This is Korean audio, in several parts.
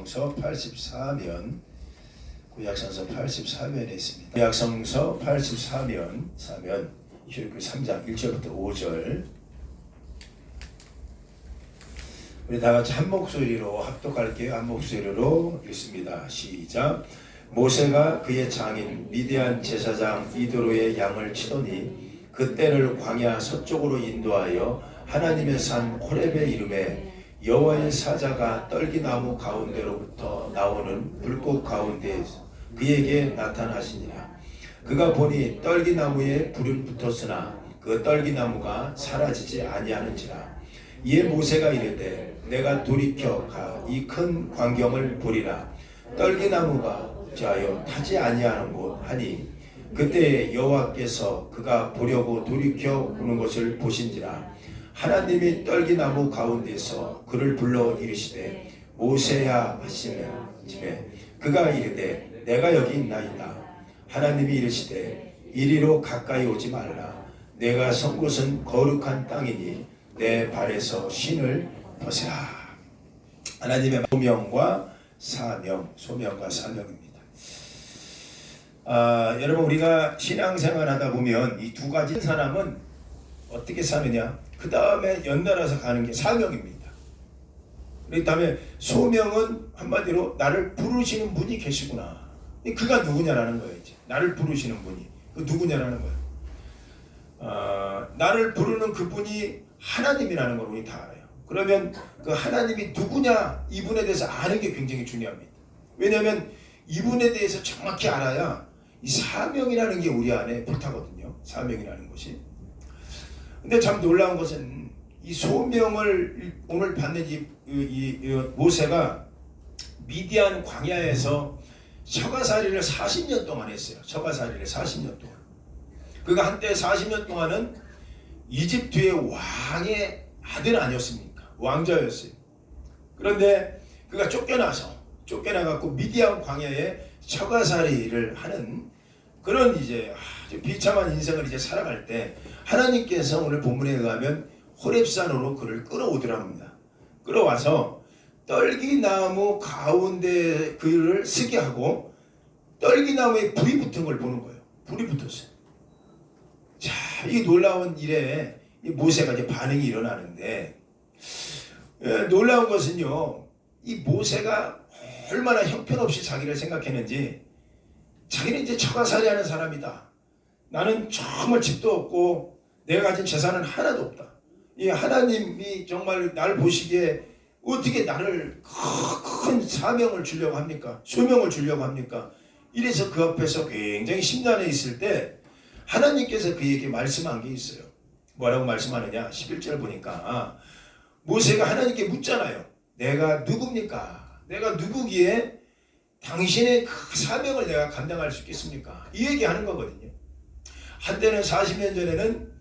구약성서 84면 구약성서 84면에 있습니다. 구약성서 84면 출애굽기 3장 1절부터 5절 우리 다 같이 한 목소리로 합독할게요. 한 목소리로 읽습니다. 시작. 모세가 그의 장인 미디안 제사장 이도로의 양을 치더니 그때를 광야 서쪽으로 인도하여 하나님의 산 호렙의 이름에 여호와의 사자가 떨기나무 가운데로부터 나오는 불꽃 가운데에서 그에게 나타나시니라. 그가 보니 떨기나무에 불은 붙었으나 그 떨기나무가 사라지지 아니하는지라. 이에 모세가 이르되 내가 돌이켜 가 이 큰 광경을 보리라. 떨기나무가 자여 타지 아니하는 곳 하니 그때 여호와께서 그가 보려고 돌이켜 보는 것을 보신지라. 하나님이 떨기나무 가운데서 그를 불러 이르시되 모세야 하시매 그가 이르되 내가 여기 있나이다. 하나님이 이르시되 이리로 가까이 오지 말라. 내가 선 곳은 거룩한 땅이니 내 발에서 신을 벗으라. 하나님의 소명과 사명입니다. 여러분 우리가 신앙생활 하다 보면 이 두 가지 사람은 어떻게 사느냐? 그 다음에 연달아서 가는 게 사명입니다. 그 다음에 소명은 한마디로 나를 부르시는 분이 계시구나. 그가 누구냐라는 거예요. 이제 나를 부르시는 분이 그 누구냐라는 거예요. 나를 부르는 그분이 하나님이라는 걸 우리 다 알아요. 그러면 그 하나님이 누구냐 이분에 대해서 아는 게 굉장히 중요합니다. 왜냐하면 이분에 대해서 정확히 알아야 이 사명이라는 게 우리 안에 불타거든요. 사명이라는 것이. 근데 참 놀라운 것은 이 소명을 오늘 받는 이 모세가 미디안 광야에서 처가살이를 40년 동안 했어요. 처가살이를 40년 동안. 그가 한때 40년 동안은 이집트의 왕의 아들 아니었습니까? 왕자였어요. 그런데 그가 쫓겨나갖고 미디안 광야에 처가살이를 하는 그런 이제 아주 비참한 인생을 이제 살아갈 때 하나님께서 오늘 본문에 의하면 호렙산으로 그를 끌어오더랍니다. 끌어와서 떨기나무 가운데 그를 서게 하고 떨기나무에 불이 붙은 걸 보는 거예요. 불이 붙었어요. 자, 이 놀라운 일에 이 모세가 이제 반응이 일어나는데 놀라운 것은요, 이 모세가 얼마나 형편없이 자기를 생각했는지 자기는 이제 처가살이하는 사람이다. 나는 정말 집도 없고 내가 가진 재산은 하나도 없다. 이 하나님이 정말 나를 보시기에 어떻게 나를 큰 사명을 주려고 합니까? 소명을 주려고 합니까? 이래서 그 앞에서 굉장히 심란해 있을 때 하나님께서 그에게 말씀한 게 있어요. 뭐라고 말씀하느냐? 11절 보니까 모세가 하나님께 묻잖아요. 내가 누굽니까? 내가 누구기에 당신의 그 사명을 내가 감당할 수 있겠습니까? 이 얘기하는 거거든요. 한때는 40년 전에는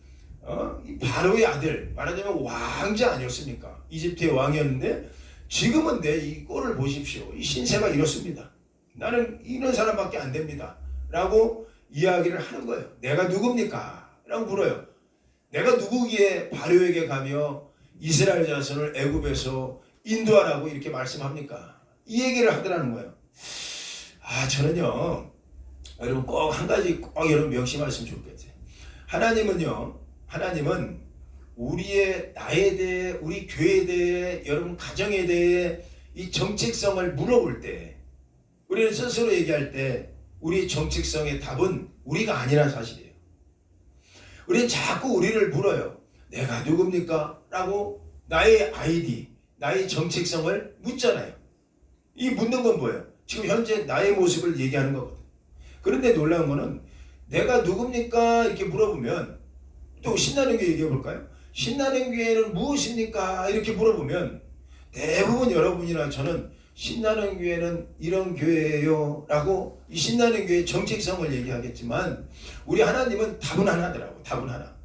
이 바로의 아들, 말하자면 왕자 아니었습니까? 이집트의 왕이었는데 지금은 이 꼴을 보십시오. 이 신세가 이렇습니다. 나는 이런 사람밖에 안 됩니다. 라고 이야기를 하는 거예요. 내가 누굽니까? 라고 물어요. 내가 누구기에 바로에게 가며 이스라엘 자손을 애굽에서 인도하라고 이렇게 말씀합니까? 이 얘기를 하더라는 거예요. 저는요, 여러분 꼭 한 가지 꼭 여러분 명심하시면 좋겠어요. 하나님은 우리의 나에 대해, 우리 교회에 대해, 여러분 가정에 대해 이 정체성을 물어볼 때, 우리는 스스로 얘기할 때 우리 정체성의 답은 우리가 아니라는 사실이에요. 우리는 자꾸 우리를 물어요. 내가 누굽니까? 라고 나의 아이디, 나의 정체성을 묻잖아요. 이 묻는 건 뭐예요? 지금 현재 나의 모습을 얘기하는 거거든. 그런데 놀라운 거는 내가 누굽니까? 이렇게 물어보면 또 신나는 교회 얘기해 볼까요? 신나는 교회는 무엇입니까? 이렇게 물어보면 대부분 여러분이나 저는 신나는 교회는 이런 교회예요 라고 이 신나는 교회의 정체성을 얘기하겠지만 우리 하나님은 답은 하나더라고. 답은 하나.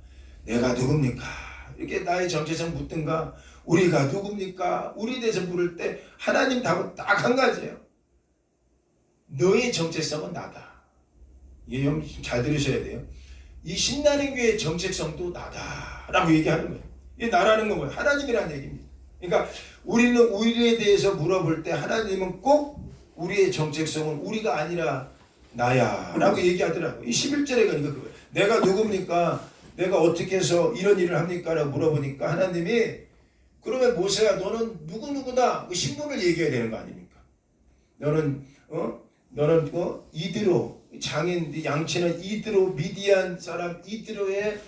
내가 누굽니까? 이렇게 나의 정체성 묻든가 우리가 누굽니까? 우리에 대해서 물을 때 하나님 답은 딱 한 가지예요. 너의 정체성은 나다. 이게 좀 잘 들으셔야 돼요. 이 신나는 교회의 정체성도 나다 라고 얘기하는 거예요. 이게 나라는 건 뭐예요? 하나님이라는 얘기입니다. 그러니까 우리는 우리에 대해서 물어볼 때 하나님은 꼭 우리의 정체성은 우리가 아니라 나야 라고 얘기하더라고요. 이 11절에 가니까 그거예요. 내가 누굽니까? 내가 어떻게 해서 이런 일을 합니까? 라고 물어보니까 하나님이 그러면 모세야 너는 누구누구다 그 신분을 얘기해야 되는 거 아닙니까? 너는 이드로 장인 양치는 이드로 미디안 사람 이드로의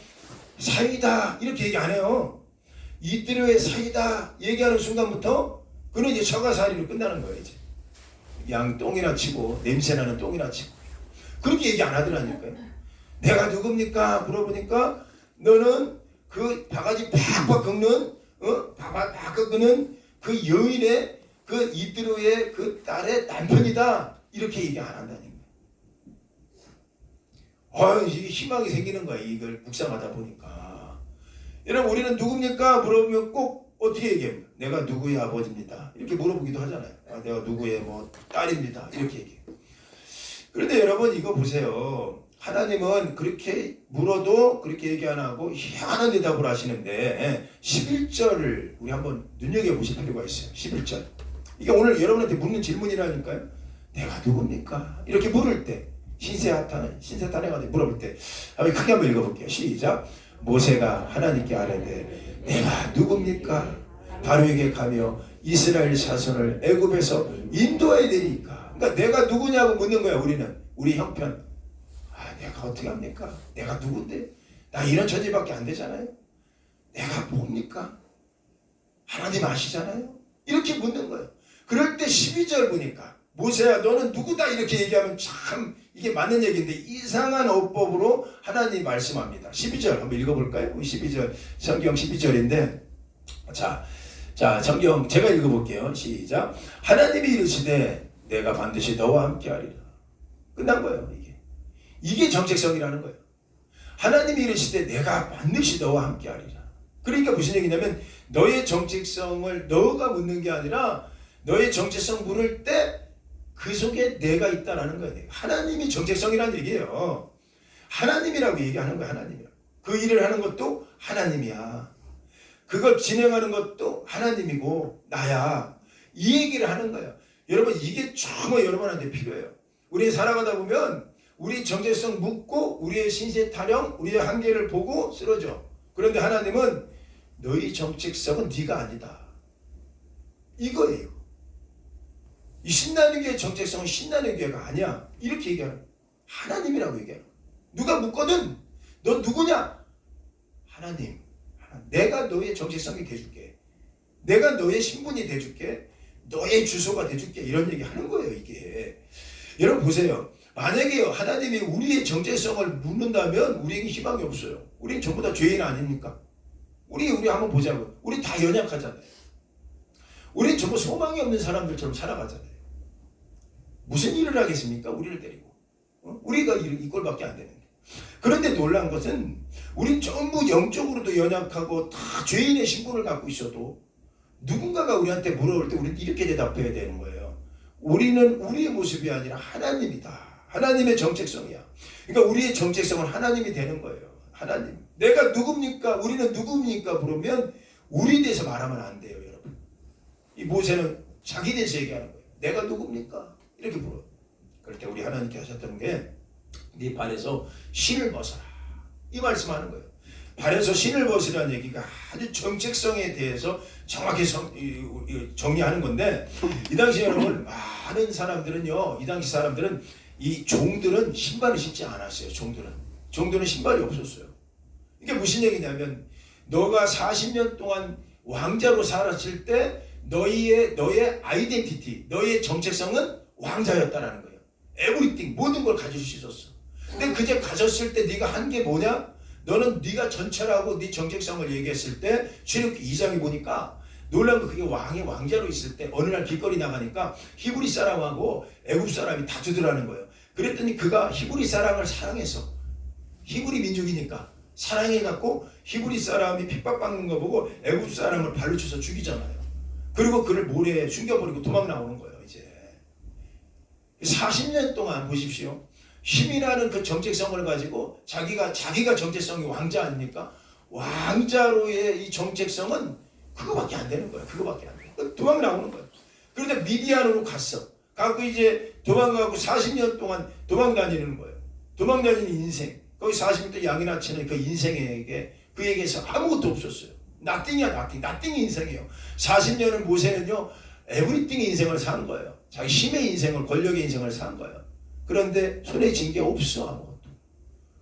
사이다 이렇게 얘기 안 해요. 이드로의 사이다 얘기하는 순간부터 그는 이제 처가살이로 끝나는 거예요. 이제 양 똥이나 치고 냄새나는 똥이나 치고 그렇게 얘기 안 하더라니까요. 내가 누굽니까? 물어보니까 너는 그 바가지 팍팍 긁는 팍팍 긁는 그 여인의 그 이드로의 그 딸의 남편이다 이렇게 얘기 안 한다는 거예요. 이게 희망이 생기는 거야. 이걸 묵상하다 보니까. 여러분 우리는 누굽니까? 물어보면 꼭 어떻게 얘기해요? 내가 누구의 아버지입니다. 이렇게 물어보기도 하잖아요. 내가 누구의 뭐 딸입니다. 이렇게 얘기해요. 그런데 여러분 이거 보세요. 하나님은 그렇게 물어도 그렇게 얘기 안 하고 희한한 대답을 하시는데 11절을 우리 한번 눈여겨보실 필요가 있어요. 11절. 이게 오늘 여러분한테 묻는 질문이라니까요. 내가 누굽니까? 이렇게 물을 때 신세탄해가지고 물어볼 때 크게 한번 읽어볼게요. 시작. 모세가 하나님께 아뢰되 내가 누굽니까? 바로에게 가며 이스라엘 자손을 애굽에서 인도해야 되니까. 그러니까 내가 누구냐고 묻는 거야. 우리 형편. 내가 어떻게 합니까? 내가 누군데? 나 이런 천지밖에 안 되잖아요. 내가 뭡니까? 하나님 아시잖아요. 이렇게 묻는 거예요. 그럴 때 12절 보니까 모세야 너는 누구다 이렇게 얘기하면 참 이게 맞는 얘기인데 이상한 어법으로 하나님 말씀합니다. 12절 한번 읽어볼까요? 12절 성경 12절인데 자 성경 제가 읽어볼게요. 시작. 하나님이 이르시되 내가 반드시 너와 함께하리라. 끝난 거예요. 이게 정체성이라는 거예요. 하나님이 이르시되 내가 반드시 너와 함께하리라. 그러니까 무슨 얘기냐면 너의 정체성을 너가 묻는 게 아니라 너의 정체성 물을 때 그 속에 내가 있다라는 거예요. 하나님이 정체성이라는 얘기예요. 하나님이라고 얘기하는 거야. 하나님이라고. 그 일을 하는 것도 하나님이야. 그걸 진행하는 것도 하나님이고 나야. 이 얘기를 하는 거예요. 여러분 이게 정말 여러분한테 필요해요. 우리 살아가다 보면 우리 정체성 묻고 우리의 신세 타령, 우리의 한계를 보고 쓰러져. 그런데 하나님은 너희 정체성은 네가 아니다. 이거예요. 이 신나는 교회의 정체성은 신나는 교회가 아니야. 이렇게 얘기하는 거예요. 하나님이라고 얘기하는 거예요. 누가 묻거든 너 누구냐? 하나님. 내가 너의 정체성이 돼줄게. 내가 너의 신분이 돼줄게. 너의 주소가 돼줄게. 이런 얘기 하는 거예요. 이게. 여러분 보세요. 만약에 하나님이 우리의 정체성을 묻는다면 우리에게 희망이 없어요. 우리는 전부 다 죄인 아닙니까? 우리 한번 보자고. 우리 다 연약하잖아요. 우리는 전부 소망이 없는 사람들처럼 살아가잖아요. 무슨 일을 하겠습니까? 우리를 데리고. 우리가 이 꼴밖에 안 되는데. 그런데 놀라운 것은 우린 전부 영적으로도 연약하고 다 죄인의 신분을 갖고 있어도 누군가가 우리한테 물어볼 때 우리는 이렇게 대답해야 되는 거예요. 우리는 우리의 모습이 아니라 하나님이다. 하나님의 정체성이야. 그러니까 우리의 정체성은 하나님이 되는 거예요. 하나님. 내가 누굽니까? 우리는 누굽니까? 물으면 우리 대해서 말하면 안 돼요, 여러분. 이 모세는 자기 대해서 얘기하는 거예요. 내가 누굽니까? 이렇게 물어요. 그럴 때 우리 하나님께 하셨던 게 네 발에서 신을 벗어라. 이 말씀하는 거예요. 발에서 신을 벗으라는 얘기가 아주 정체성에 대해서 정확히 정리하는 건데 이 당시 여러분 많은 사람들은요. 이 당시 사람들은 이 종들은 신발을 신지 않았어요. 종들은 신발이 없었어요. 이게 무슨 얘기냐면 너가 40년 동안 왕자로 살았을 때 너의 아이덴티티, 너의 정체성은 왕자였다라는 거예요. 에브리띵 모든 걸 가질 수 있었어. 근데 그제 가졌을 때 네가 한 게 뭐냐? 너는 네가 전철하고 네 정체성을 얘기했을 때 출애굽기 2장에 보니까 놀란 거 그게 왕자로 있을 때 어느 날 길거리 나가니까 히브리 사람하고 애굽 사람이 다투더라는 거예요. 그랬더니 그가 히브리 사람을 사랑해서 히브리 민족이니까 사랑해갖고 히브리 사람이 핍박받는 거 보고 애굽 사람을 발로 쳐서 죽이잖아요. 그리고 그를 모래에 숨겨버리고 도망 나오는 거예요. 이제 40년 동안 보십시오. 힘이라는 그 정체성을 가지고 자기가 정체성이 왕자 아닙니까? 왕자로의 이 정체성은 그거밖에 안 되는 거야. 그거밖에 안 돼. 도망 나오는 거야. 그런데 미디안으로 갔어. 가고 이제 도망가고 40년 동안 도망 다니는 거예요. 도망 다니는 인생. 거기 40년 동안 양이나 치는 그 인생에게 그에게서 아무것도 없었어요. 나띵이야, 나띵. 나띵이 인생이에요. 40년을 모세는요, 에브리띵의 인생을 사는 거예요. 자기 힘의 인생을, 권력의 인생을 사는 거예요. 그런데 손에 쥔 게 없어, 아무것도.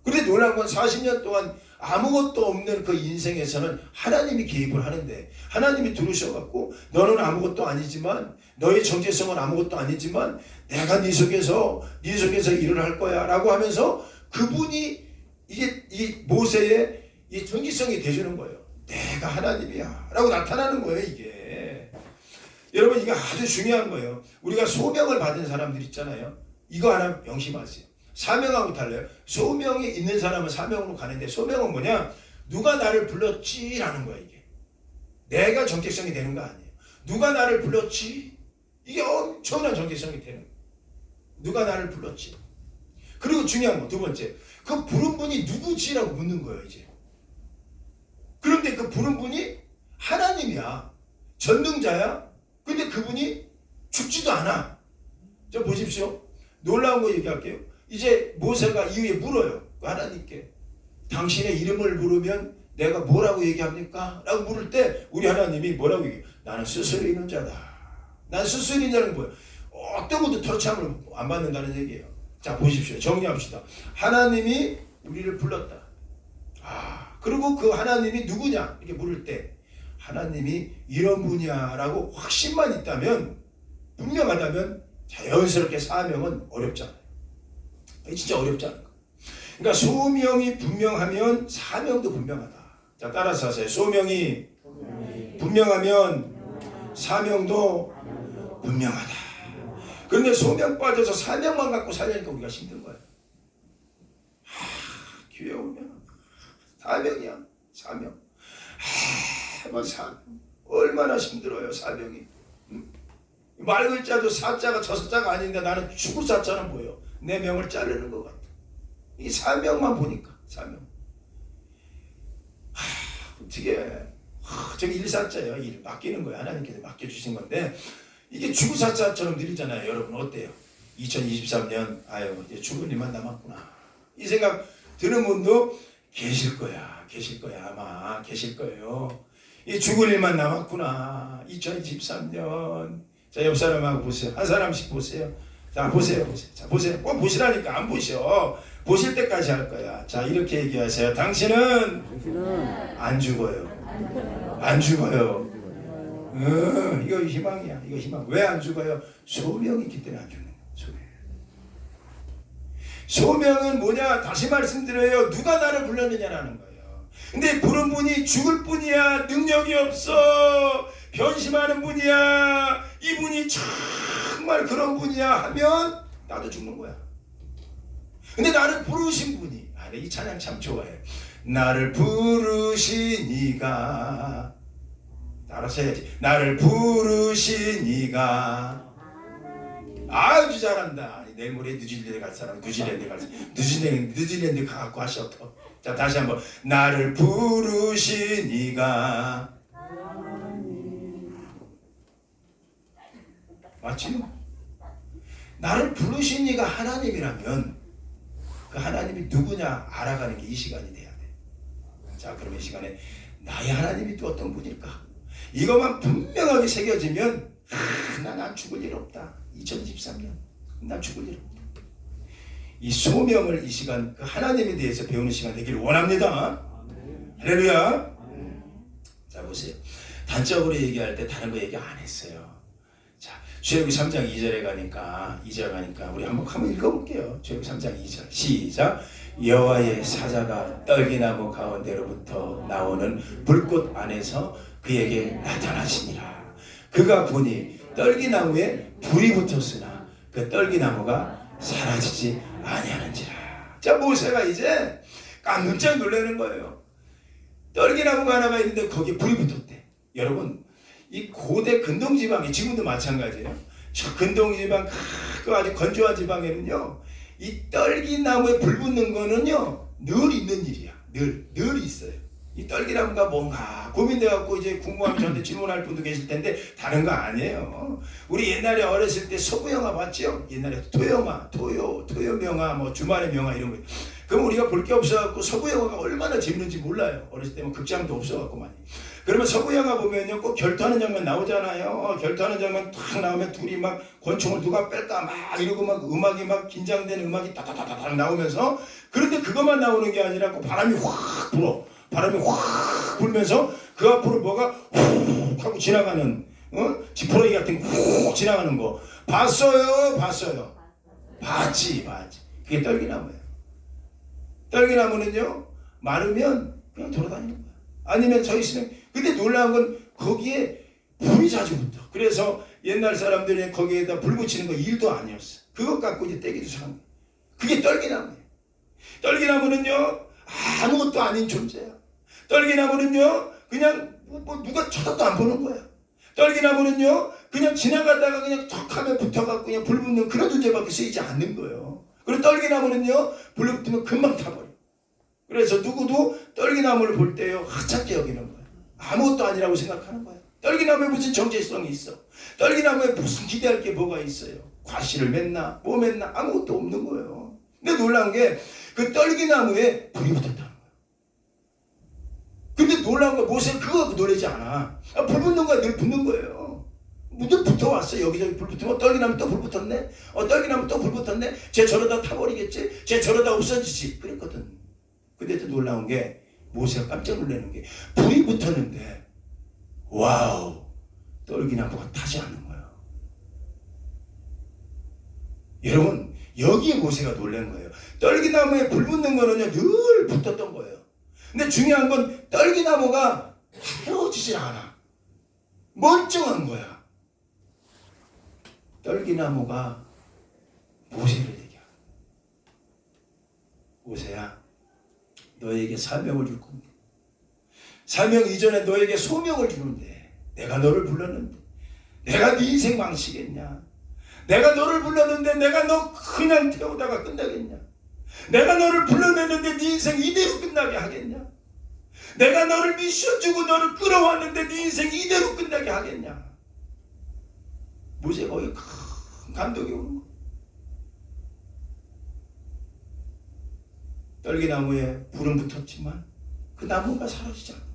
그런데 놀라운 건 40년 동안 아무것도 없는 그 인생에서는 하나님이 개입을 하는데, 하나님이 들으셔갖고 너는 아무것도 아니지만, 너의 정체성은 아무것도 아니지만 내가 네 속에서 일을 할 거야 라고 하면서 그분이 이게 이 모세의 이 정체성이 되주는 거예요. 내가 하나님이야 라고 나타나는 거예요. 이게 여러분, 이게 아주 중요한 거예요. 우리가 소명을 받은 사람들 있잖아요. 이거 하나 명심하세요. 사명하고 달라요. 소명이 있는 사람은 사명으로 가는데, 소명은 뭐냐? 누가 나를 불렀지라는 거야. 이게 내가 정체성이 되는 거 아니에요. 누가 나를 불렀지? 이게 엄청난 정체성이 되는 거예요. 누가 나를 불렀지? 그리고 중요한 거 두 번째, 그 부른 분이 누구지라고 묻는 거예요. 이제 그런데 그 부른 분이 하나님이야. 전능자야. 근데 그분이 죽지도 않아. 저 보십시오. 놀라운 거 얘기할게요. 이제 모세가 이후에 물어요. 하나님께. 당신의 이름을 부르면 내가 뭐라고 얘기합니까? 라고 물을 때 우리 하나님이 뭐라고 얘기해요? 나는 스스로 있는 자다. 난 스스로 있는 자는 뭐예요? 어떤 것도 터치함을 안 받는다는 얘기예요. 자, 보십시오. 정리합시다. 하나님이 우리를 불렀다. 그리고 그 하나님이 누구냐? 이렇게 물을 때 하나님이 이런 분이야 라고 확신만 있다면, 분명하다면 자연스럽게 사명은 어렵잖아요. 진짜 어렵지 않은 거. 그러니까 소명이 분명하면 사명도 분명하다. 자, 따라서 하세요. 소명이 분명하면 사명도 분명하다. 그런데 소명 빠져서 사명만 갖고 살려니까 우리가 힘든 거예요. 교회 오면 사명이야. 사명. 뭐 사명. 얼마나 힘들어요. 사명이. 말 글자도 사자가 저자가 아닌데 나는 죽을 사자는 뭐예요? 내 명을 자르는 것 같아. 이 사명만 보니까. 사명. 어떻게 저기 일사자예요. 일 맡기는 거예요. 하나님께서 맡겨주신 건데 이게 죽을 사자처럼 느리잖아요. 여러분 어때요? 2023년 이제 죽을 일만 남았구나. 이 생각 드는 분도 계실 거야. 계실 거야. 아마 계실 거예요. 이 죽을 일만 남았구나. 2023년. 자, 옆 사람하고 보세요. 한 사람씩 보세요. 자, 보세요. 자, 보세요. 꼭 보시라니까. 안 보셔. 보실 때까지 할 거야. 자, 이렇게 얘기하세요. 당신은 안 죽어요. 안 죽어요. 이거 희망이야. 이거 희망. 왜 안 죽어요? 소명이 있기 때문에 안 죽는 거예요. 소명은 뭐냐? 다시 말씀드려요. 누가 나를 불렀느냐라는 거예요. 근데 부른 분이 죽을 뿐이야. 능력이 없어. 변심하는 분이야. 이분이 정말 그런 분이야 하면 나도 죽는 거야. 근데 나를 부르신 분이, 이 찬양 참 좋아해. 나를 부르신 이가, 알아서 해야지. 나를 부르신 이가. 아주 잘한다. 내일 모레 뉴질랜드 갈 사람, 뉴질랜드 가갖고 하셔. 자, 다시 한번. 나를 부르신 이가. 맞지요? 나를 부르신 이가 하나님이라면 그 하나님이 누구냐 알아가는 게 이 시간이 돼야 돼. 자, 그럼 이 시간에 나의 하나님이 또 어떤 분일까? 이것만 분명하게 새겨지면 난 안 죽을 일 없다. 2023년 난 죽을 일 없다. 이 소명을 이 시간 그 하나님에 대해서 배우는 시간 되기를 원합니다. 할렐루야. 자, 보세요. 단적으로 얘기할 때 다른 거 얘기 안 했어요. 자, 출애굽기 3장 2절에 가니까 우리 한번 읽어볼게요. 출애굽기 3장 2절 시작. 여호와의 사자가 떨기나무 가운데로부터 나오는 불꽃 안에서 그에게 나타나시니라. 그가 보니 떨기나무에 불이 붙었으나 그 떨기나무가 사라지지 아니하는지라. 자, 모세가 이제 깜짝 놀라는 거예요. 떨기나무가 하나가 있는데 거기에 불이 붙었대. 여러분, 이 고대 근동지방이 지금도 마찬가지예요. 저 근동지방 그 아주 건조한 지방에는요, 이 떨기나무에 불 붙는 거는요 늘 있는 일이야. 늘 있어요. 이 떨기나무가 뭔가 고민돼갖고 이제 궁금하면 저한테 질문할 분도 계실 텐데 다른 거 아니에요. 우리 옛날에 어렸을 때 서구 영화 봤죠? 옛날에 토요영화, 토요명화, 뭐 주말의 명화 이런 거. 그럼 우리가 볼 게 없어갖고 서구 영화가 얼마나 재밌는지 몰라요. 어렸을 때는 극장도 없어갖고 많이. 그러면 서구 영화 보면요 꼭 결투하는 장면 나오잖아요. 결투하는 장면 딱 나오면 둘이 막 권총을 누가 뺄까 막 이러고 막 음악이 막 긴장되는 음악이 따다다다닥 나오면서 그런데 그것만 나오는 게 아니라 바람이 확 불어. 바람이 확 불면서 그 앞으로 뭐가 훅 하고 지나가는 지푸라기 같은 게 훅 지나가는 거 봤어요? 봤지. 그게 떨기나무예요. 떨기나무는요 마르면 그냥 돌아다니는 거예요. 아니면 서 있으면. 근데 놀라운 건 거기에 불이 자주 붙어. 그래서 옛날 사람들이 거기에다 불 붙이는 거 일도 아니었어. 그것 갖고 이제 떼기도 사는 거예요. 그게 떨기나무예요. 떨기나무는요 아무것도 아닌 존재야. 떨기나무는요 그냥 뭐 누가 쳐다도 안 보는 거야. 떨기나무는요 그냥 지나가다가 그냥 턱 하면 붙어갖고 그냥 불 붙는 그런 존재밖에 쓰이지 않는 거예요. 그리고 떨기나무는요 불 붙으면 금방 타버려. 그래서 누구도 떨기나무를 볼 때요 하찮게 여기는 거예요. 아무것도 아니라고 생각하는 거예요. 떨기나무에 무슨 정체성이 있어? 떨기나무에 무슨 기대할 게 뭐가 있어요? 과실을 맺나 뭐 맺나 아무것도 없는 거예요. 근데 놀라운 게 그 떨기나무에 불이 붙었다는 거예요. 근데 놀라운 건 모세는 그거 놀라지 않아. 불 붙는 거야. 늘 붙는 거예요. 늘 붙어왔어. 여기저기 불 붙으면 떨기나무 또 불 붙었네. 떨기나무 또 불 붙었네. 쟤 저러다 타버리겠지. 쟤 저러다 없어지지. 그랬거든. 근데 또 놀라운 게 모세가 깜짝 놀라는 게 불이 붙었는데 와우 떨기나무가 타지 않는 거예요. 여러분 여기에 모세가 놀란 거예요. 떨기나무에 불 붙는 거는요 늘 붙었던 거예요. 근데 중요한 건 떨기나무가 태워지질 않아. 멀쩡한 거야. 떨기나무가 모세를 얘기하고 모세야 너에게 사명을 줄 건데 사명 이전에 너에게 소명을 주는데 내가 너를 불렀는데 내가 네 인생 망치겠냐. 내가 너를 불렀는데 내가 너 그냥 태우다가 끝나겠냐. 내가 너를 불러냈는데 네 인생 이대로 끝나게 하겠냐. 내가 너를 미션 주고 너를 끌어왔는데 네 인생 이대로 끝나게 하겠냐. 모세가 거기 큰 감동이 오는 거야. 떨기나무에 불은 붙었지만 그 나무가 사라지지 않는 거야.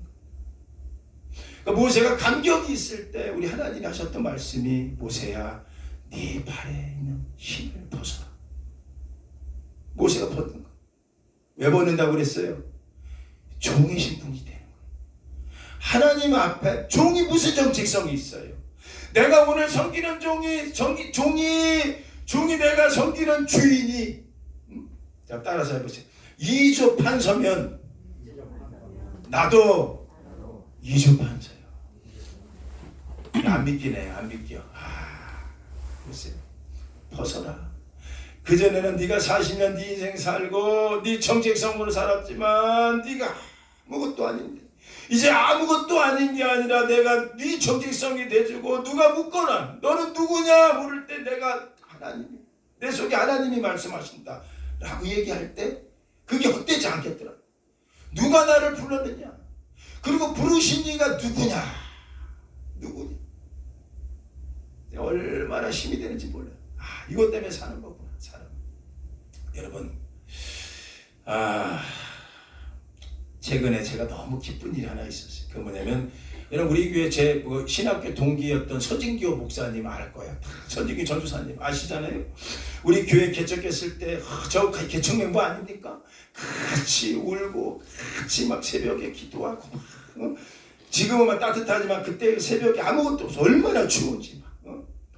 그러니까 모세가 감격이 있을 때 우리 하나님이 하셨던 말씀이 모세야 네 발에 있는 힘을 벗어라. 모세가 벗는 거야. 왜 벗는다고 그랬어요? 종의 신분이 되는 거예요. 하나님 앞에 종이 무슨 정체성이 있어요? 내가 오늘 섬기는 종이 내가 섬기는 주인이 자 따라서 해보세요. 이조 판서면 나도 이조 판서예요. 안 믿기네. 안 믿겨. 글쎄요. 벗어라. 그전에는 네가 40년 네 인생 살고 네 정체성으로 살았지만 네가 아무것도 아닌데 이제 아무것도 아닌 게 아니라 내가 네 정체성이 돼주고 누가 묻거나 너는 누구냐 물을 때 내가 하나님이 내 속에 하나님이 말씀하신다 라고 얘기할 때 그게 헛되지 않겠더라. 누가 나를 불렀느냐 그리고 부르신 이가 누구냐 얼마나 힘이 되는지 몰라요. 이것 때문에 사는 거구나. 사람. 여러분 최근에 제가 너무 기쁜 일이 하나 있었어요. 그 뭐냐면 여러분 우리 교회 제 신학교 동기였던 서진교 목사님 알 거야. 서진교 전도사님 아시잖아요. 우리 교회 개척했을 때 저 개척 멤버 아닙니까? 같이 울고 같이 막 새벽에 기도하고 지금은 막 따뜻하지만 그때 새벽에 아무것도 없어. 얼마나 추운지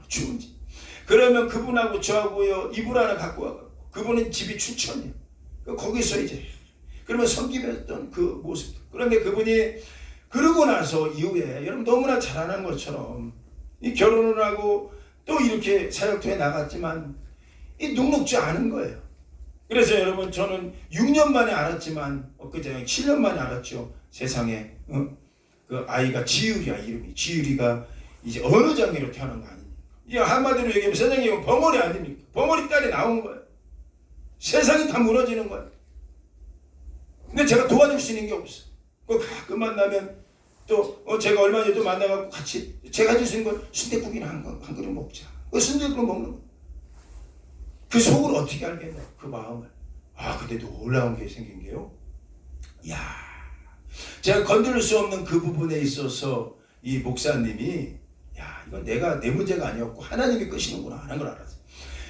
추운지. 그러면 그분하고 저하고요 이불 하나 갖고 와갖고 그분은 집이 춘천이에요. 거기서 이제 그러면 섬기했던 그 모습. 그런데 그분이 그러고 나서 이후에 여러분 너무나 잘 아는 것처럼 이 결혼을 하고 또 이렇게 사역토에 나갔지만 이 녹록지 않은 거예요. 그래서 여러분 저는 6년 만에 알았지만 엊그제 7년 만에 알았죠. 세상에 그 아이가 지율이야. 이름이 지율이가 이제 어느 장기로 태어난 거 아닙니까? 이게 한마디로 얘기하면 세상에 벙어리 아닙니까? 벙어리 딸이 나온 거예요. 세상이 다 무너지는 거예요. 근데 제가 도와줄 수 있는 게 없어. 그 가끔 만나면 또 제가 얼마 전에 또 만나갖고 같이 제가 해줄 수 있는 건 순댓국이나 한 그릇 먹자. 그 순댓국 먹는 거. 그 속을 어떻게 알겠냐? 그 마음을. 근데 놀라운 게 생긴 게요. 야, 제가 건드릴 수 없는 그 부분에 있어서 이 목사님이 이건 내 문제가 아니었고 하나님이 끄시는구나 하는 걸 알았어요.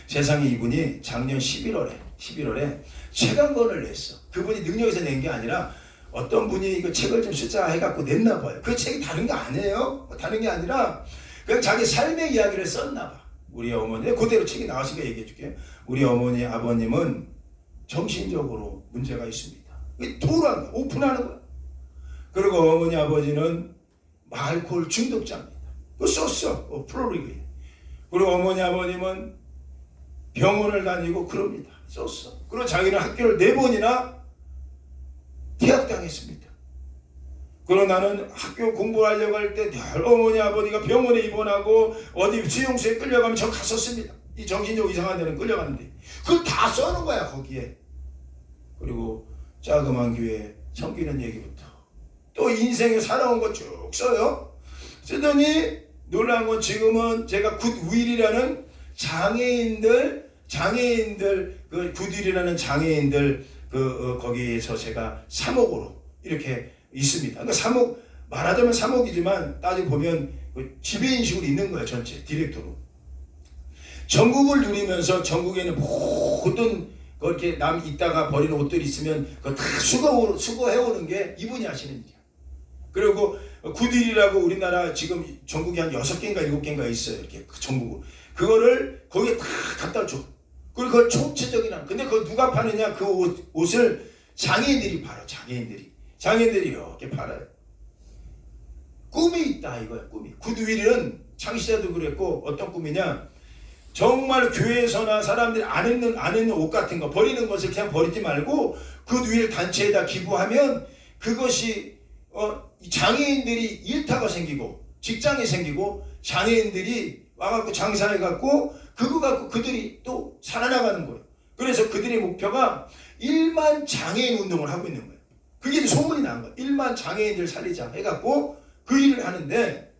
세상에 이분이 작년 11월에 책 한 권을 냈어. 그분이 능력에서 낸 게 아니라 어떤 분이 이거 책을 좀 쓰자 해갖고 냈나 봐요. 그 책이 다른 게 아니에요. 다른 게 아니라 그냥 자기 삶의 이야기를 썼나 봐. 우리 어머니, 그대로 책이 나왔으니까 얘기해 줄게요. 우리 어머니, 아버님은 정신적으로 문제가 있습니다. 토로한 거야. 오픈하는 거야. 그리고 어머니, 아버지는 알코올 중독자입니다. 그거 썼어. 프로리그에. 그리고 어머니, 아버님은 병원을 다니고 그럽니다. 썼어. 그리고 자기는 학교를 4번이나 퇴학당했습니다. 그리고 나는 학교 공부하려고 할 때 늘 어머니, 아버지가 병원에 입원하고 어디 수용소에 끌려가면 저 갔었습니다. 이 정신적 이상한 데는 끌려가는데 그걸 다 써놓은 거야 거기에. 그리고 자그마한 교회 섬기는 얘기부터 또 인생에 살아온 거 쭉 써요. 쓰더니 놀라운 건 지금은 제가 굿윌이라는 장애인들 그 굿윌이라는 장애인들 거기에서 제가 사목으로 이렇게 있습니다. 그러니까 사목 말하자면 사목이지만 따지고 보면 그 지배인식으로 있는 거예요. 전체 디렉터로. 전국을 누리면서 전국에는 모든 그렇게 남 있다가 버리는 옷들이 있으면 그거 다 수거해오는 게 이분이 하시는 일이야. 그리고 굿윌이라고 우리나라 지금 전국에 한 6개인가 7개인가 있어요. 이렇게 전국으로. 그거를 거기에 다 갖다 줘. 그리고 그걸 총체적인 근데 그거 누가 파느냐? 그 옷을 장애인들이 팔아. 장애인들이 이렇게 팔아요. 꿈이 있다 이거야. 꿈이. 굿윌은 창시자도 그랬고 어떤 꿈이냐? 정말 교회에서나 사람들이 안 입는 옷 같은 거 버리는 것을 그냥 버리지 말고 굿윌 단체에다 기부하면 그것이 장애인들이 일터가 생기고 직장이 생기고 장애인들이 와갖고 장사해갖고 그거 갖고 그들이 또 살아나가는 거예요. 그래서 그들의 목표가 1만 장애인 운동을 하고 있는 거예요. 그게 소문이 난 거예요. 1만 장애인들 살리자 해갖고 그 일을 하는데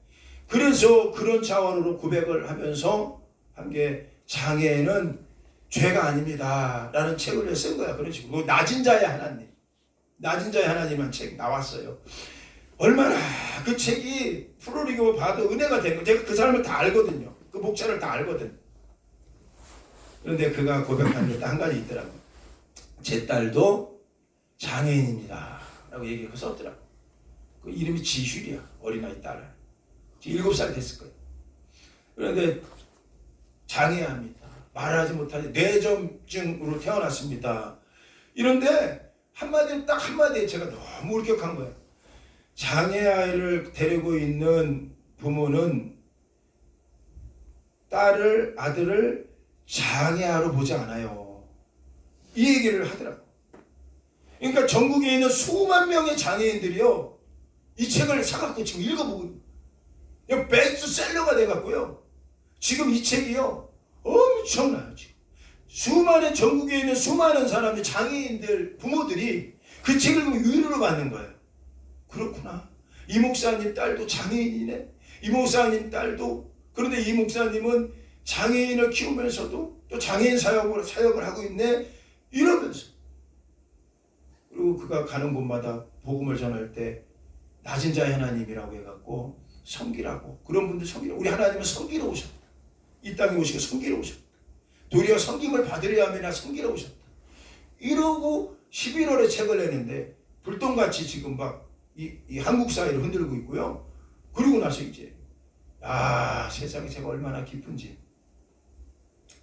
그래서 그런 차원으로 고백을 하면서 한 게 장애인은 죄가 아닙니다 라는 책을 쓴 거야. 그런 식으로. 낮은 자의 하나님이라는 책이 나왔어요. 얼마나 그 책이 프로리그 봐도 은혜가 되는 거예요. 제가 그 사람을 다 알거든요. 그 목사를 다 알거든. 그런데 그가 고백한 게 한 가지 있더라고요. 제 딸도 장애인입니다 라고 얘기하고 썼더라고요. 그 이름이 지휴리야. 어린아이 딸. 7살 됐을 거예요. 그런데 장애합니다. 말하지 못하는 뇌전증으로 태어났습니다. 이런데 딱 한마디에 제가 너무 울컥한 거예요. 장애아이를 데리고 있는 부모는 아들을 장애아로 보지 않아요. 이 얘기를 하더라고요. 그러니까 전국에 있는 수만 명의 장애인들이요. 이 책을 사갖고 지금 읽어보고 베스트셀러가 돼갖고요. 지금 이 책이요. 엄청나요. 지금. 전국에 있는 수많은 사람들, 장애인들, 부모들이 그 책을 보면 위로를 받는 거예요. 그렇구나. 이 목사님 딸도 장애인이네. 이 목사님 딸도. 그런데 이 목사님은 장애인을 키우면서도 또 장애인 사역을 하고 있네. 이러면서. 그리고 그가 가는 곳마다 복음을 전할 때 낮은 자의 하나님이라고 해갖고 섬기라고. 그런 분들 섬기라고. 우리 하나님은 섬기러 오셨다. 이 땅에 오시고 섬기러 오셨다. 도리어 섬김을 받으려 함이나 섬기러 오셨다. 이러고 11월에 책을 내는데 불똥같이 지금 막 이 한국 사회를 흔들고 있고요. 그리고 나서 이제 세상에 제가 얼마나 깊은지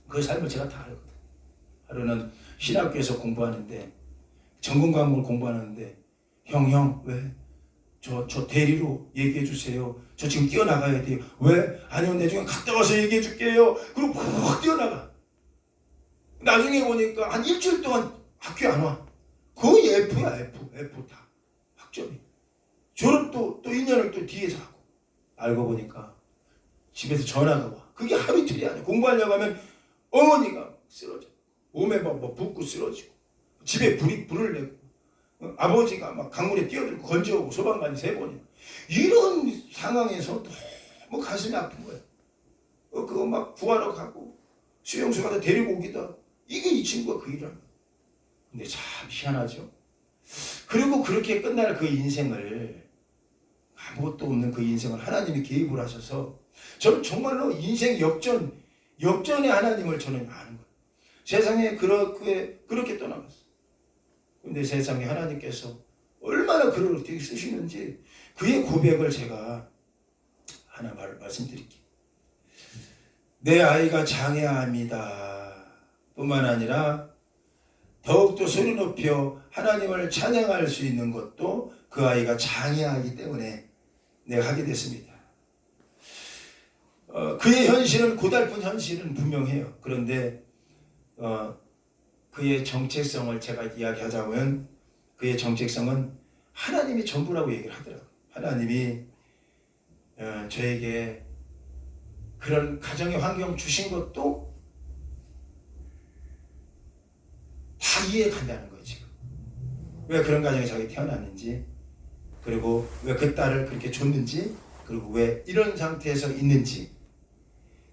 그 삶을 제가 다 알거든. 하루는 신학교에서 공부하는데 전공 과목을 공부하는데 형 왜? 저 대리로 얘기해 주세요. 저 지금 뛰어나가야 돼요. 왜? 아니요, 나중에 갔다 와서 얘기해 줄게요. 그리고 막 뛰어나가. 나중에 보니까 한 일주일 동안 학교에 안 와. 거의 F야, F 다. 학점이. 졸업도 또 2년을 또 뒤에서 하고. 알고 보니까 집에서 전화가 와. 그게 하루 이틀이 아니야. 공부하려고 하면 어머니가 쓰러져. 몸에 막 붓고 쓰러지고. 집에 불을 내고. 아버지가 막 강물에 뛰어들고 건져오고 소방관이 3번이나. 이런 상황에서 너무 가슴이 아픈 거예요. 그거 막 구하러 가고 수용소 가서 데리고 오기도 하고. 이게 이 친구가 그 일을 합니다. 근데 참 희한하죠. 그리고 그렇게 끝날 그 인생을, 아무것도 없는 그 인생을 하나님이 개입을 하셔서, 저는 정말로 인생 역전의 하나님을 저는 아는 거예요. 세상에 그렇게 떠나갔어요. 근데 세상에 하나님께서 얼마나 그를 어떻게 쓰시는지 그의 고백을 제가 하나 말씀드릴게요. 내 아이가 장애아입니다 뿐만 아니라 더욱더 소리 높여 하나님을 찬양할 수 있는 것도 그 아이가 장애아이기 때문에 내가 하게 됐습니다. 그의 현실은, 고달픈 현실은 분명해요. 그런데 그의 정체성을 제가 이야기하자면, 그의 정체성은 하나님이 전부라고 얘기를 하더라고요. 하나님이 저에게 그런 가정의 환경 주신 것도 다 이해간다는 거예요. 지금 왜 그런 가정에 자기 태어났는지, 그리고 왜 그 딸을 그렇게 줬는지, 그리고 왜 이런 상태에서 있는지.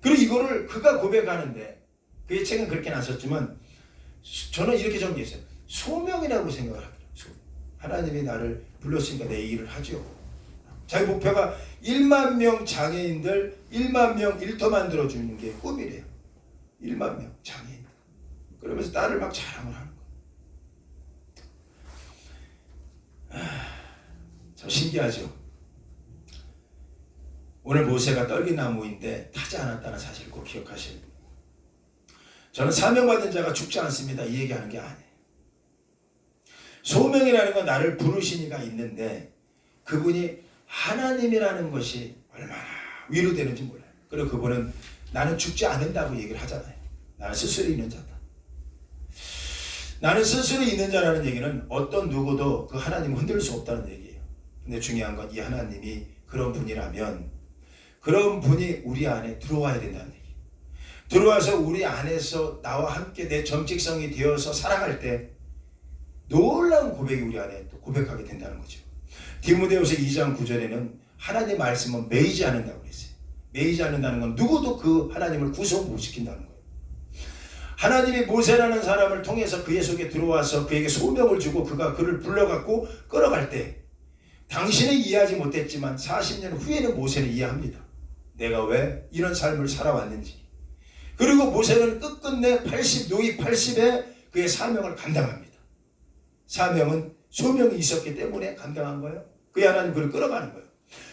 그리고 이거를 그가 고백하는데, 그의 책은 그렇게 나섰지만 저는 이렇게 정리했어요. 소명이라고 생각을 하더라고요. 하나님이 나를 불렀으니까 내 일을 하죠. 자기 목표가 1만 명 장애인들 1만 명 일터 만들어주는 게 꿈이래요. 1만 명 장애인. 그러면서 딸을 막 자랑을 하는 거예요. 참 신기하죠. 오늘 모세가 떨기나무인데 타지 않았다는 사실을 꼭 기억하셔야 됩니다. 저는 사명받은 자가 죽지 않습니다, 이 얘기하는 게 아니에요. 소명이라는 건 나를 부르신 이가 있는데, 그분이 하나님이라는 것이 얼마나 위로되는지 몰라요. 그리고 그분은 나는 죽지 않는다고 얘기를 하잖아요. 나는 스스로 있는 자다. 나는 스스로 있는 자라는 얘기는 어떤 누구도 그 하나님을 흔들 수 없다는 얘기예요. 근데 중요한 건 이 하나님이 그런 분이라면 그런 분이 우리 안에 들어와야 된다는 얘기예요. 들어와서 우리 안에서 나와 함께 내 정체성이 되어서 살아갈 때 놀라운 고백이 우리 안에 또 고백하게 된다는 거죠. 디모데후서 2장 9절에는 하나님의 말씀은 매이지 않는다고 그랬어요. 매이지 않는다는 건 누구도 그 하나님을 구속 못 시킨다는 거예요. 하나님이 모세라는 사람을 통해서 그의 속에 들어와서 그에게 소명을 주고 그가 그를 불러갖고 끌어갈 때, 당신은 이해하지 못했지만 40년 후에는 모세는 이해합니다. 내가 왜 이런 삶을 살아왔는지. 그리고 모세는 끝끝내 노이 80에 그의 사명을 감당합니다. 사명은 소명이 있었기 때문에 감당한 거예요. 그의 하나님 그를 끌어가는 거예요.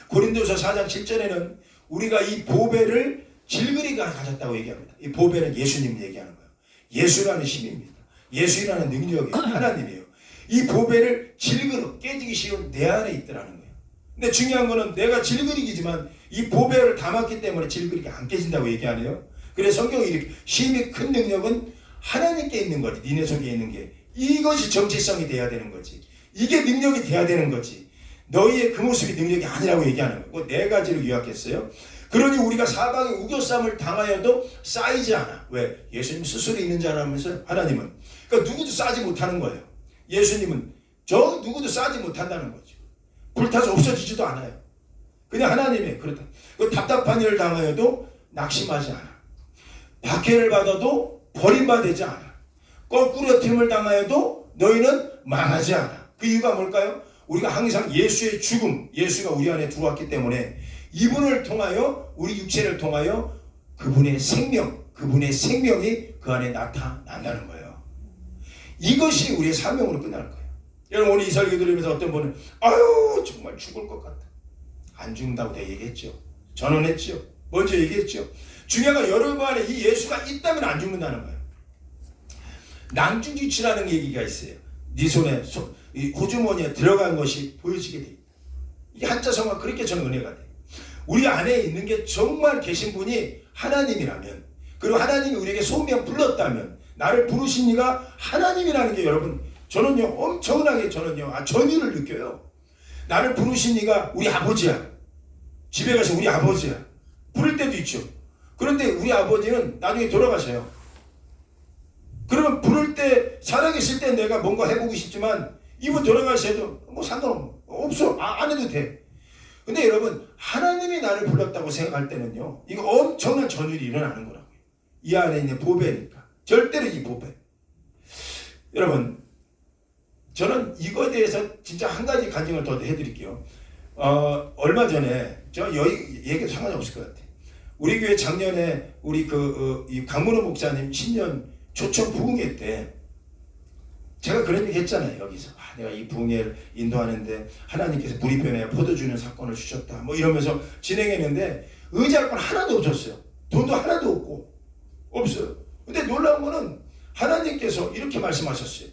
고린도서 4장 7절에는 우리가 이 보배를 질그리가 가졌다고 얘기합니다. 이 보배는 예수님을 얘기하는 거예요. 예수라는 힘입니다. 예수라는 능력이 하나님이에요. 이 보배를 질그릇, 깨지기 쉬운 내 안에 있더라는 거예요. 근데 중요한 거는 내가 질그릇이지만 이 보배를 담았기 때문에 질그릇이 안 깨진다고 얘기하네요. 그래서 성경이 이렇게 힘이 큰 능력은 하나님께 있는 거지. 니네 속에 있는 게. 이것이 정체성이 돼야 되는 거지. 이게 능력이 돼야 되는 거지. 너희의 그 모습이 능력이 아니라고 얘기하는 거예요. 네 가지로 요약했어요. 그러니 우리가 사방에 우겨쌈을 당하여도 쌓이지 않아. 왜? 예수님 스스로 있는 자라면서 하나님은. 그러니까 누구도 싸지 못하는 거예요. 예수님은 저 누구도 싸지 못한다는 거죠. 불타서 없어지지도 않아요. 그냥 하나님의 그렇다. 그 답답한 일을 당하여도 낙심하지 않아. 박해를 받아도 버림받지 않아. 거꾸로 틈을 당하여도 너희는 망하지 않아. 그 이유가 뭘까요? 우리가 항상 예수의 죽음, 예수가 우리 안에 들어왔기 때문에 이분을 통하여, 우리 육체를 통하여 그분의 생명이 그 안에 나타난다는 거예요. 이것이 우리의 사명으로 끝날 거예요. 여러분, 오늘 이 설교 들으면서 어떤 분은 아유 정말 죽을 것 같다. 안 죽는다고 내가 얘기했죠. 전언했죠. 먼저 얘기했죠. 중요한 건 여러분 안에 이 예수가 있다면 안 죽는다는 거예요. 낭중지추라는 얘기가 있어요. 네 손에 호주머니에 들어간 것이 보여지게 돼. 이게 한자성어가 그렇게 저는 은혜가 돼. 우리 안에 있는 게 정말 계신 분이 하나님이라면, 그리고 하나님이 우리에게 소명 불렀다면, 나를 부르신 이가 하나님이라는 게 여러분, 저는요 엄청나게 전율을 느껴요. 나를 부르신 이가 우리 아버지야. 집에 가서 우리 아버지야. 부를 때도 있죠. 그런데 우리 아버지는 나중에 돌아가셔요. 그러면 부를 때, 살아계실 때 내가 뭔가 해보고 싶지만 이분 돌아가셔도 뭐 상관없어. 안 해도 돼. 근데 여러분, 하나님이 나를 불렀다고 생각할 때는요, 이거 엄청난 전율이 일어나는 거라고요. 이 안에 있는 보배니까. 절대로 이 보배. 여러분, 저는 이거에 대해서 진짜 한 가지 간증을 더 해드릴게요. 얼마 전에, 얘기도 상관이 없을 것 같아요. 우리 교회 작년에 우리 이 강문호 목사님 신년 초청 부흥회 때 제가 그런 얘기 했잖아요. 여기서 내가 이 부흥회를 인도하는데 하나님께서 물이 변해 포도 주는 사건을 주셨다 뭐 이러면서 진행했는데 의지할 건 하나도 없었어요. 돈도 하나도 없어요. 근데 놀라운 거는 하나님께서 이렇게 말씀하셨어요.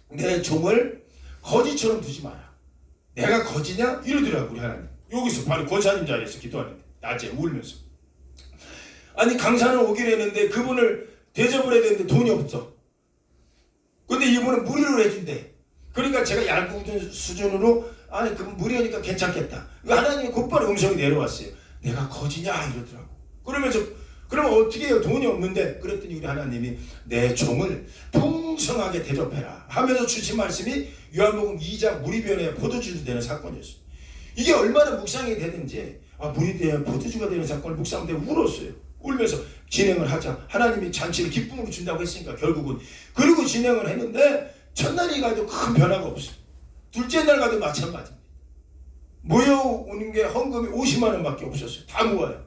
내 종을 거지처럼 두지 마라. 내가 거지냐? 이러더라고 우리 하나님. 여기서 바로 권사님 자리에서 기도하는데 낮에 울면서. 아니 강사는 오기로 했는데 그분을 대접을 해야 되는데 돈이 없어. 근데 이분은 무료로 해준대. 그러니까 제가 얄궂은 수준으로 아니 그럼 무료니까 괜찮겠다. 하나님이 곧바로 음성이 내려왔어요. 내가 거지냐 이러더라고. 그러면서 그러면 어떻게 해요? 돈이 없는데. 그랬더니 우리 하나님이 내 종을 풍성하게 대접해라 하면서 주신 말씀이 요한복음 2장 물이 변해 포도주도 되는 사건이었어요. 이게 얼마나 묵상이 되는지 물이 되어 포도주가 되는 사건을 묵상하는데 울었어요. 울면서 진행을 하자. 하나님이 잔치를 기쁨으로 준다고 했으니까 결국은. 그리고 진행을 했는데 첫날이 가도 큰 변화가 없어요. 둘째 날 가도 마찬가지입니다. 모여오는 게 헌금이 50만 원밖에 없었어요. 다 모아요.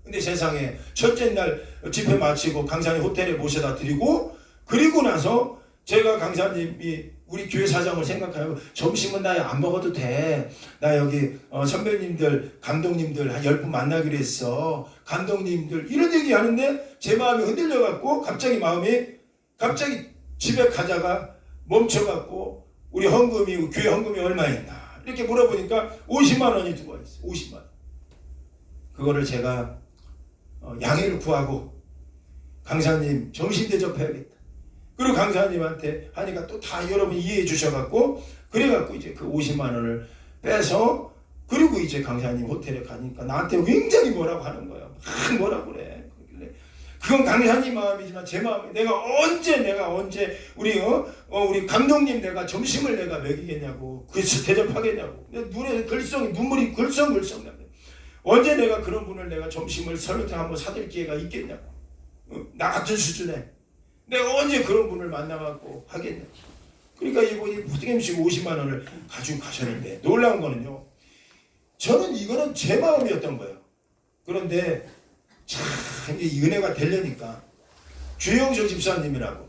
근데 세상에 첫째 날 집회 마치고 강사님 호텔에 모셔다 드리고 그리고 나서 제가 강사님이 우리 교회 사정을 생각하면 점심은 나 안 먹어도 돼. 나 여기 선배님들 감독님들 한 10분 만나기로 했어. 감독님들 이런 얘기 하는데 제 마음이 흔들려 갖고 갑자기 집에 가다가 멈춰 갖고 우리 헌금이 교회 헌금이 얼마 있나 이렇게 물어보니까 50만 원이 들어와 있어. 50만 원. 그거를 제가 양해를 구하고 강사님 점심 대접해야겠다. 그리고 강사님한테 하니까 또 다 여러분 이해해 주셔갖고 그래갖고 이제 그 50만 원을 빼서 그리고 이제 강사님 호텔에 가니까 나한테 굉장히 뭐라고 하는 거야. 뭐라고 그래. 그건 강사님 마음이지만 제 마음이 내가 언제 우리 감독님 내가 점심을 내가 먹이겠냐고 그래서 대접하겠냐고 내 눈에 눈물이 글썽글썽 납니다. 언제 내가 그런 분을 내가 점심을 설렁탕 한번 사드릴 기회가 있겠냐고. 나 같은 수준에 내가 언제 그런 분을 만나갖고 하겠냐고. 그러니까 이분이 부득이없이 50만 원을 가지고 가셨는데 놀라운 거는요. 저는 이거는 제 마음이었던 거예요. 그런데 참 이 은혜가 되려니까 주영석 집사님이라고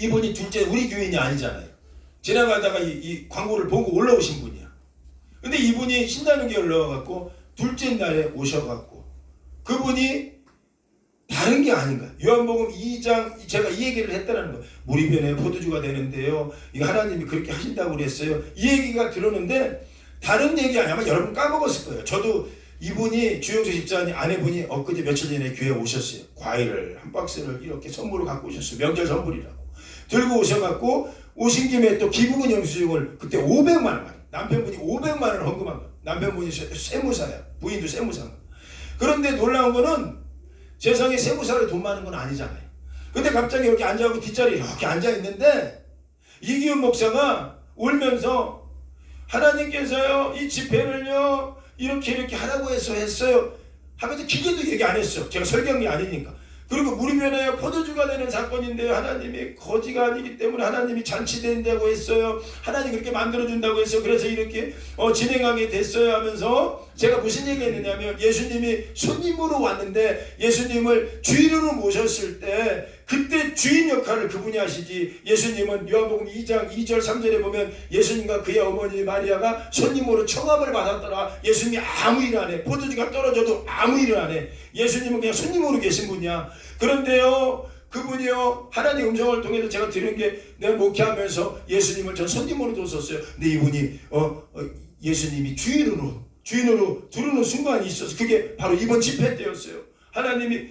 이분이 둘째 우리 교인이 아니잖아요. 지나가다가 이 광고를 보고 올라오신 분이야. 근데 이분이 신다는교회 올라와갖고 둘째 날에 오셔갖고 그분이 다른 게 아닌가. 요한복음 2장 제가 이 얘기를 했다는 거예요. 물이 변해 포도주가 되는데요. 이거 하나님이 그렇게 하신다고 그랬어요. 이 얘기가 들었는데 다른 얘기 아니면 여러분 까먹었을 거예요. 저도 이분이 주영수 집사님 아내분이 엊그제 며칠 전에 교회에 오셨어요. 과일을 한 박스를 이렇게 선물을 갖고 오셨어요. 명절 선물이라고. 들고 오셔갖고 오신 김에 또 기부금 영수증을 그때 500만 원 남편분이 500만 원을 헌금한 거예요. 남편분이 세무사야. 부인도 세무사인 거예요. 그런데 놀라운 거는 세상에 세무사로 돈 많은 건 아니잖아요. 근데 갑자기 여기 앉아갖고 뒷자리에 이렇게 앉아있는데 이기훈 목사가 울면서 하나님께서요 이 집회를요 이렇게 하라고 했어요 하면서 기계도 얘기 안 했어. 제가 설경이 아니니까. 그리고 물이 변하여 포도주가 되는 사건인데요. 하나님이 거지가 아니기 때문에 하나님이 잔치된다고 했어요. 하나님 그렇게 만들어준다고 했어요. 그래서 이렇게 진행하게 됐어요 하면서 제가 무슨 얘기 했느냐면 예수님이 손님으로 왔는데 예수님을 주인으로 모셨을 때 그때 주인 역할을 그분이 하시지. 예수님은 요한복음 2장 2절 3절에 보면 예수님과 그의 어머니 마리아가 손님으로 청함을 받았더라. 예수님이 아무 일 안 해. 포도주가 떨어져도 아무 일을 안 해. 예수님은 그냥 손님으로 계신 분이야. 그런데요 그분이요 하나님 음성을 통해서 제가 들은 게 내가 목회하면서 예수님을 전 손님으로 뒀었어요. 근데 이분이 예수님이 주인으로 두르는 순간이 있어서 그게 바로 이번 집회 때였어요. 하나님이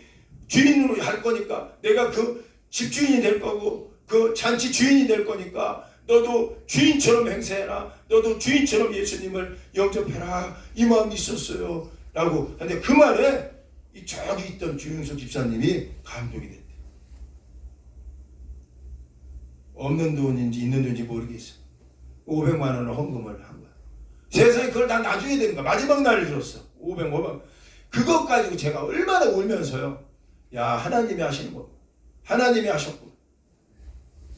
주인으로 할 거니까 내가 그 집주인이 될 거고 그 잔치 주인이 될 거니까 너도 주인처럼 행세해라. 너도 주인처럼 예수님을 영접해라. 이 마음이 있었어요 라고. 근데 그 말에 이 저기 있던 주영석 집사님이 감동이 됐대. 없는 돈인지 있는 돈인지 모르겠어. 500만 원을 헌금을 한 거야. 세상에 그걸 다 나중에 되는 거야. 마지막 날을 들었어. 500. 그것 가지고 제가 얼마나 울면서요. 야, 하나님이 하시는 거. 하나님이 하셨고.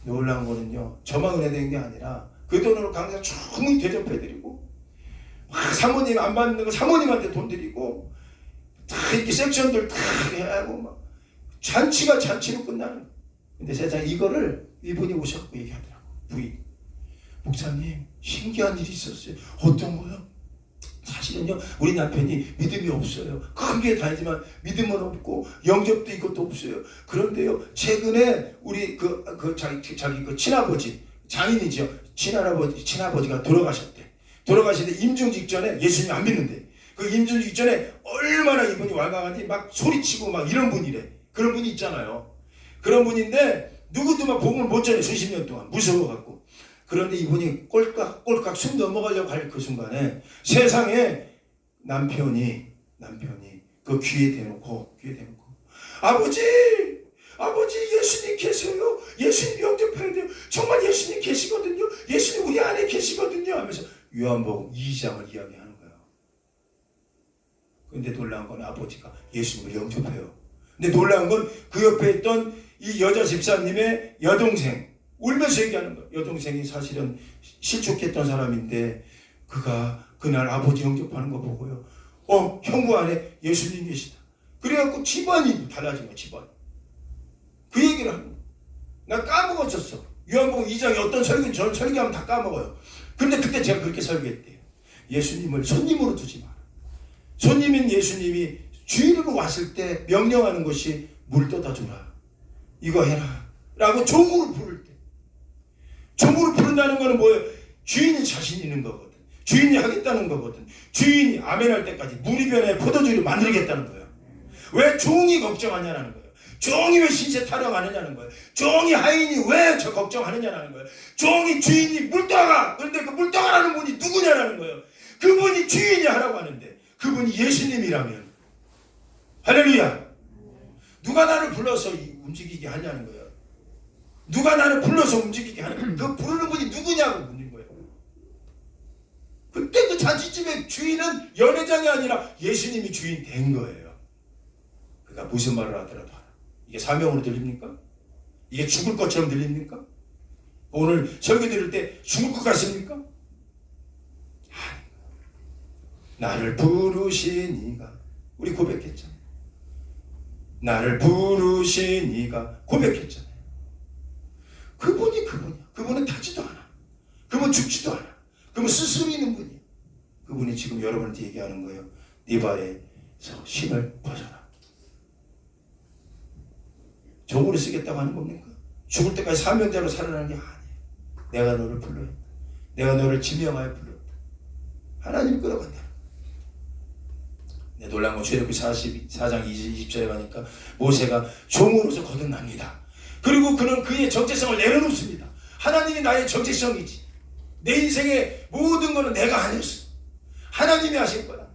놀라운 거는요. 저만 은혜된 게 아니라 그 돈으로 강사 충분히 대접해드리고 사모님 안 받는 거 사모님한테 돈 드리고 다 이렇게 섹션들 다 해야 하고 막 잔치가 잔치로 끝나는 거예요. 근데 세상에 이거를 이분이 오셔서 얘기하더라고. 부인. 목사님 신기한 일이 있었어요. 어떤 거요? 사실은요 우리 남편이 믿음이 없어요. 큰 게 다니지만 믿음은 없고 영접도 이것도 없어요. 그런데요 최근에 우리 자기 그 친아버지 장인이죠. 친아버지가 돌아가셨대. 돌아가시는데 임종 직전에 예수님 안 믿는데 그 임종 직전에 얼마나 이분이 완강한지 막 소리치고 막 이런 분이래. 그런 분이 있잖아요. 그런 분인데 누구도 막 복음을 못 전해 수십 년 동안 무서워갖고. 그런데 이분이 꼴깍 숨 넘어가려고 할 그 순간에 세상에 남편이 그 귀에 대놓고 아버지 예수님 계세요. 예수님 영접해야 돼요. 정말 예수님 계시거든요. 예수님 우리 안에 계시거든요 하면서 요한복음 2장을 이야기하는 거예요. 근데 놀라운 건 아버지가 예수님을 영접해요. 근데 놀라운 건 그 옆에 있던 이 여자 집사님의 여동생 울면서 얘기하는 거예요. 여동생이 사실은 실족했던 사람인데 그가 그날 아버지 영접하는 거 보고요. 형부 안에 예수님 계시다. 그래갖고 집안이 달라진 거야. 집안. 그 얘기를 하는 거야. 나 까먹었었어. 요한복음 2장에 어떤 설교는 저는 설교하면 다 까먹어요. 근데 그때 제가 그렇게 설교했대요. 예수님을 손님으로 두지 마라. 손님인 예수님이 주인으로 왔을 때 명령하는 것이 물 떠다 주라. 이거 해라. 라고 종으로 부를 때. 종으로 부른다는 거는 뭐예요? 주인이 자신 있는 거거든. 주인이 하겠다는 거거든. 주인이 아멘할 때까지 무리변에 포도주를 만들겠다는 거예요. 왜 종이 걱정하냐는 거예요. 종이 왜 신세 타령하느냐는 거예요. 종이 하인이 왜 저 걱정하느냐는 거예요. 종이 주인이 물 떠가. 그런데 그 물 떠가라는 분이 누구냐라는 거예요. 그분이 주인이 하라고 하는데 그분이 예수님이라면 할렐루야. 누가 나를 불러서 움직이게 하냐는 거예요. 누가 나를 불러서 움직이게 하는 그 부르는 분이 누구냐고 묻는 거예요. 그때 그 잔치집의 주인은 연회장이 아니라 예수님이 주인 된 거예요. 그가 무슨 말을 하더라도 이게 사명으로 들립니까? 이게 죽을 것처럼 들립니까? 오늘 설교 들을 때 죽을 것 같습니까? 나를 부르신 이가 우리 고백했잖아요. 나를 부르신 이가 고백했잖아요. 그분은 타지도 않아. 그분 죽지도 않아. 그분 스스로 있는 분이야. 그분이 지금 여러분한테 얘기하는 거예요. 네 발에서 신을 벗어라. 종으로 쓰겠다고 하는 겁니까? 죽을 때까지 사명자로 살아나는 게 아니에요. 내가 너를 불렀다. 내가 너를 지명하여 불렀다. 하나님이 끌어간다. 놀라운 건 출애굽기 44장 20절에 가니까 모세가 종으로서 거듭납니다. 그리고 그는 그의 정체성을 내려놓습니다. 하나님이 나의 정체성이지. 내 인생의 모든 것은 내가 아니었어. 하나님이 하실 거야.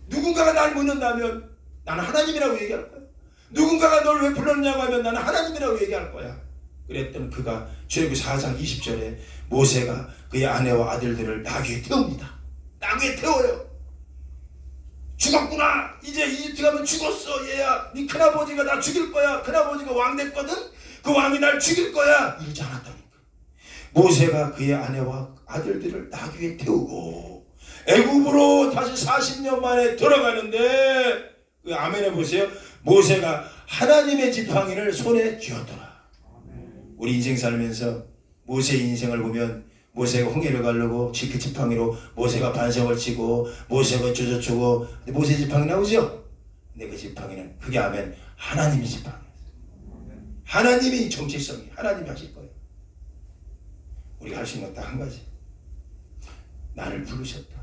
누군가가 날 묻는다면 나는 하나님이라고 얘기할 거야. 누군가가 널 왜 불렀냐고 하면 나는 하나님이라고 얘기할 거야. 그랬던 그가 출애굽기 4장 20절에 모세가 그의 아내와 아들들을 나귀에 태웁니다. 나귀에 태워요. 죽었구나. 이제 이집트 가면 죽었어. 얘야 네 큰아버지가 나 죽일 거야. 큰아버지가 왕 됐거든. 그 왕이 날 죽일 거야. 이러지 않았다니까. 모세가 그의 아내와 아들들을 나귀에 태우고 애굽으로 다시 40년 만에 들어가는데 그 아멘 해보세요. 모세가 하나님의 지팡이를 손에 쥐었더라. 우리 인생 살면서 모세의 인생을 보면 모세가 홍해를 가르고 그 지팡이로 모세가 반성을 치고 모세가 쪼져주고 모세 지팡이 나오죠? 근데 그 지팡이는 그게 아멘 하나님의 지팡이. 하나님이 정체성이 하나님이 하실 거예요. 우리가 할 수 있는 건 딱 한 가지. 나를 부르셨다.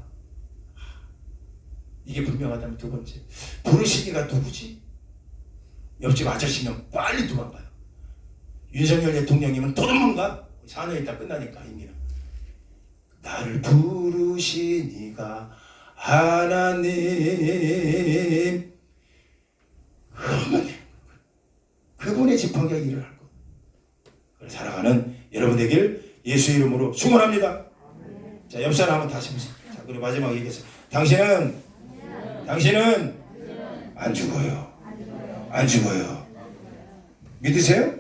이게 분명하다면 두 번째. 부르시기가 누구지? 옆집 아저씨는 빨리 도망가요. 윤석열 대통령님은 또 도망가? 4년 있다 끝나니까 임기는. 나를 부르시니가 하나님. 그러면 그분의 지팡이가 일을 할 거. 살아가는 여러분 되길 예수 이름으로 축원합니다. 자, 옆 사람 한번 다시 보세요. 자, 그리고 마지막 얘기했어요. 당신은 안 죽어요. 안 죽어요. 믿으세요?